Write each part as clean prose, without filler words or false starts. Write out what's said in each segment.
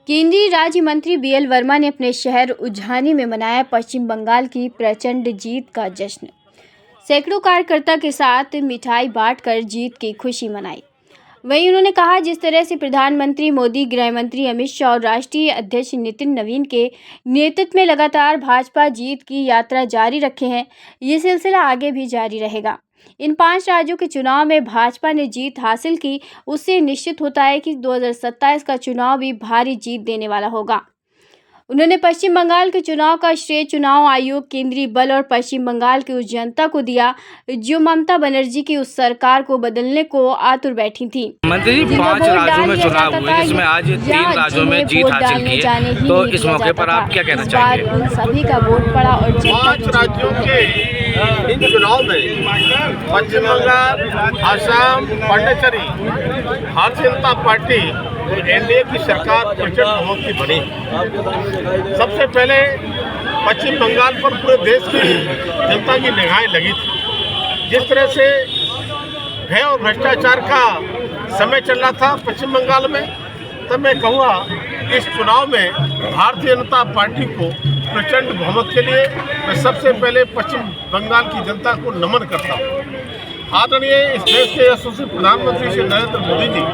केंद्रीय राज्य मंत्री बीएल वर्मा ने अपने शहर उज्जैनी में मनाया पश्चिम बंगाल की प्रचंड जीत का जश्न। सैकड़ों कार्यकर्ता के साथ मिठाई बांटकर जीत की खुशी मनाई। वहीं उन्होंने कहा, जिस तरह से प्रधानमंत्री मोदी, गृह मंत्री अमित शाह और राष्ट्रीय अध्यक्ष नितिन नवीन के नेतृत्व में लगातार भाजपा जीत की यात्रा जारी रखे हैं, ये सिलसिला आगे भी जारी रहेगा। इन 5 राज्यों के चुनाव में भाजपा ने जीत हासिल की, उससे निश्चित होता है कि 2027 का चुनाव भी भारी जीत देने वाला होगा। उन्होंने पश्चिम बंगाल के चुनाव का श्रेय चुनाव आयोग, केंद्रीय बल और पश्चिम बंगाल की उस जनता को दिया जो ममता बनर्जी की उस सरकार को बदलने को आतुर बैठी थी। मंत्री जी, 5 राज्यों में चुनाव हुए, जिसमें आज 3 राज्यों में जीत हासिल की है, तो इस मौके पर आप क्या कहना चाहेंगे? उन सभी का वोट पड़ा और 5 राज्यों के इन चुनाव में पश्चिम बंगाल, असम, पांडिचेरी, भारतीय जनता पार्टी एनडीए की सरकार प्रचंड बहुमत की बनी। सबसे पहले पश्चिम बंगाल पर पूरे देश की जनता की निगाहें लगी थी। जिस तरह से भय और भ्रष्टाचार का समय चल रहा था पश्चिम बंगाल में, तब मैं कहूँगा इस चुनाव में भारतीय जनता पार्टी को प्रचंड बहुमत के लिए मैं सबसे पहले पश्चिम बंगाल की जनता को नमन करता हूँ। आदरणीय इस देश के यशस्वी प्रधानमंत्री श्री नरेंद्र मोदी जी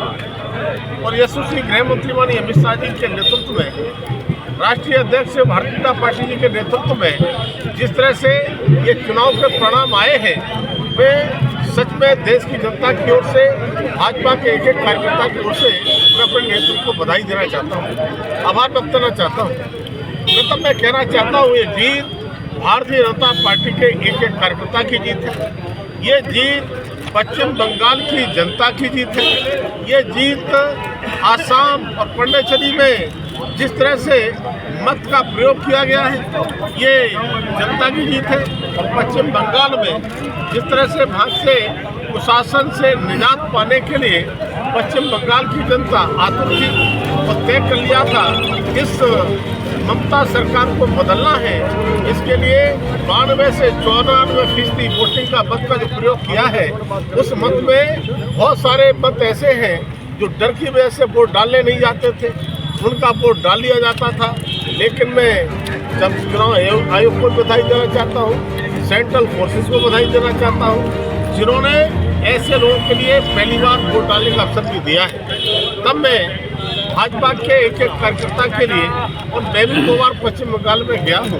और यशस्वी गृह मंत्री माननीय अमित शाह जी के नेतृत्व में, राष्ट्रीय अध्यक्ष भारतीय जनता पार्टी जी के नेतृत्व में जिस तरह से ये चुनाव के परिणाम आए हैं, वे सच में देश की जनता की ओर से, भाजपा के एक कार्यकर्ता की ओर से मैं अपने नेतृत्व को बधाई देना चाहता हूँ, आभार व्यक्त करना चाहता हूँ। मतलब मैं कहना चाहता हूँ, ये जीत भारतीय जनता पार्टी के एक कार्यकर्ता की जीत है। ये जीत पश्चिम बंगाल की जनता की जीत है। ये जीत आसाम और पांडिचेरी में जिस तरह से मत का प्रयोग किया गया है, ये जनता की जीत है। और पश्चिम बंगाल में जिस तरह से भाग से कुशासन से निजात पाने के लिए पश्चिम बंगाल की जनता आतुर थी और तय कर लिया था इस ममता सरकार को बदलना है। इसके लिए 92 से 94% वोटिंग का मत का जो प्रयोग किया है, उस मत में बहुत सारे मत ऐसे हैं जो डर की वजह से वोट डालने नहीं जाते थे, उनका वोट डाल लिया जाता था। लेकिन मैं जब चुनाव आयोग को बधाई देना चाहता हूँ, सेंट्रल फोर्सेस को बधाई देना चाहता हूँ, जिन्होंने ऐसे लोगों के लिए पहली बार वोट डालने का अवसर भी दिया है। तब मैं भाजपा के एक कार्यकर्ता के लिए, और मैं भी 2 बार पश्चिम बंगाल में गया हूँ,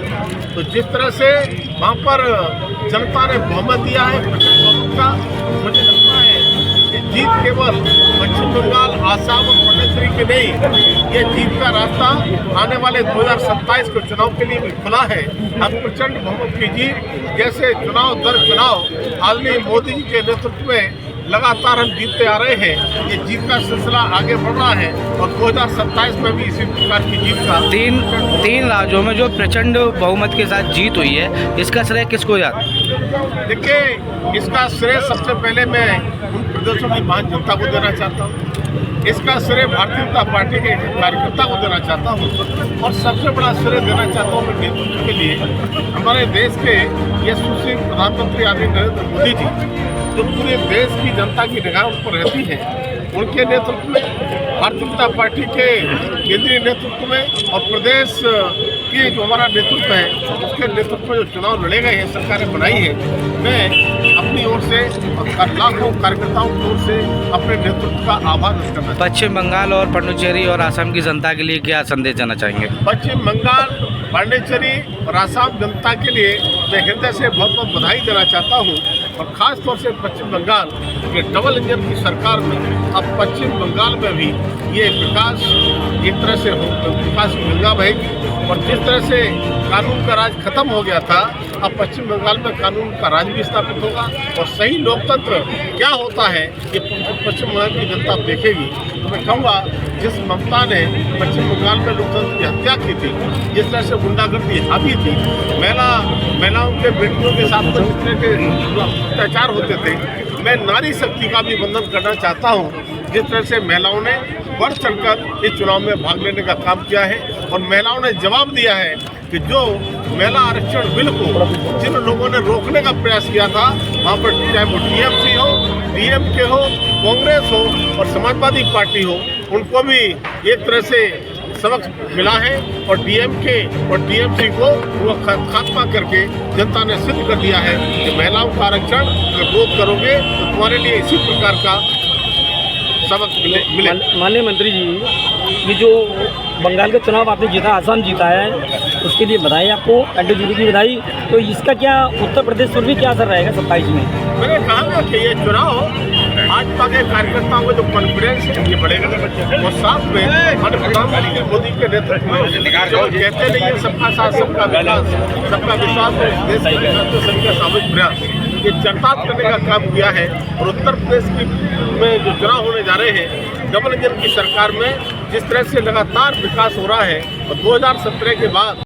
तो जिस तरह से वहाँ पर जनता ने बहुमत दिया है का, मुझे लगता है कि जीत केवल पश्चिम बंगाल, आसाम और पांडिचेरी के नहीं, ये जीत का रास्ता आने वाले 2027 के चुनाव के लिए भी खुला है। हम प्रचंड बहुमत की जीत, जैसे चुनाव दर चुनाव आदरणीय मोदी जी के नेतृत्व में लगातार हम जीतते आ रहे हैं, ये जीत का सिलसिला आगे बढ़ रहा है और 2027 में भी इसी प्रकार की जीत का तीन राज्यों में जो प्रचंड बहुमत के साथ जीत हुई है, इसका श्रेय किसको याद? देखिए, इसका श्रेय सबसे पहले मैं उन प्रदेशों की महान जनता को देना चाहता हूँ। इसका श्रेय भारतीय जनता पार्टी के कार्यकर्ता को देना चाहता हूँ और सबसे बड़ा श्रेय देना चाहता हूँ मैं नेतृत्व के लिए हमारे देश के यशस्वी प्रधानमंत्री आदरणीय नरेंद्र मोदी जी, जो पूरे देश की जनता की निगाह उन पर रहती है, उनके नेतृत्व में, भारतीय जनता पार्टी के केंद्रीय नेतृत्व में और प्रदेश की जो हमारा नेतृत्व है, उसके नेतृत्व में जो चुनाव लड़े गए हैं, सरकारें बनाई है, मैं अपनी ओर से और लाखों कार्यकर्ताओं की ओर से अपने नेतृत्व का आभार व्यक्त करना। पश्चिम बंगाल और पांडिचेरी और असम की जनता के लिए क्या संदेश देना चाहेंगे? पश्चिम बंगाल, पांडिचेरी और असम जनता के लिए मैं हृदय से बहुत बहुत बधाई देना चाहता हूँ और ख़ास तौर से पश्चिम बंगाल के डबल इंजन की सरकार में अब पश्चिम बंगाल में भी ये विकास एक तरह से विकास की गंगा बहेगी। और जिस तरह से कानून का राज खत्म हो गया था, अब पश्चिम बंगाल में कानून का राज भी स्थापित होगा और सही लोकतंत्र क्या होता है ये पश्चिम बंगाल की जनता देखेगी। तो मैं कहूँगा, जिस ममता ने पश्चिम बंगाल में लोकतंत्र की हत्या की थी, जिस तरह से गुंडागर्दी हावी थी, महिलाओं के बेटियों के साथ जितने के अत्याचार होते थे, मैं नारी शक्ति का भी वंदन करना चाहता हूँ। जिस तरह से महिलाओं ने बढ़ चढ़कर इस चुनाव में भाग लेने का काम किया है और महिलाओं ने जवाब दिया है कि जो महिला आरक्षण बिल को जिन लोगों ने रोकने का प्रयास किया था, वहाँ पर चाहे वो टीएमसी हो, डीएमके हो, कांग्रेस हो और समाजवादी पार्टी हो, उनको भी एक तरह से सबक मिला है और डीएमके और टीएमसी को वो खात्मा करके जनता ने सिद्ध कर दिया है कि महिलाओं का आरक्षण अगर विरोध करोगे तो तुम्हारे लिए इसी प्रकार का सबक मिले। माननीय मंत्री जी, ये जो बंगाल का चुनाव आपने जीता, आसाम जीता है, उसके लिए बधाई आपको, एंटी जीडी की बधाई। तो इसका क्या उत्तर प्रदेश पर भी क्या असर रहेगा 27 में? मैंने कहा ना कि ये चुनाव भाजपा के कार्यकर्ताओं में जो कॉन्फिडेंस है ये बढ़ेगा। वो साथ में हमारे प्रधानमंत्री मोदी के नेतृत्व में जो कहते नहीं है सबका साथ सबका विकास, सबका विश्वास और देश के सबका सामूहिक प्रयास, ये चरितार्थ करने का काम किया है। और उत्तर प्रदेश में जो चुनाव होने जा रहे हैं, डबल इंजन की सरकार में जिस तरह से लगातार विकास हो रहा है और 2017 के बाद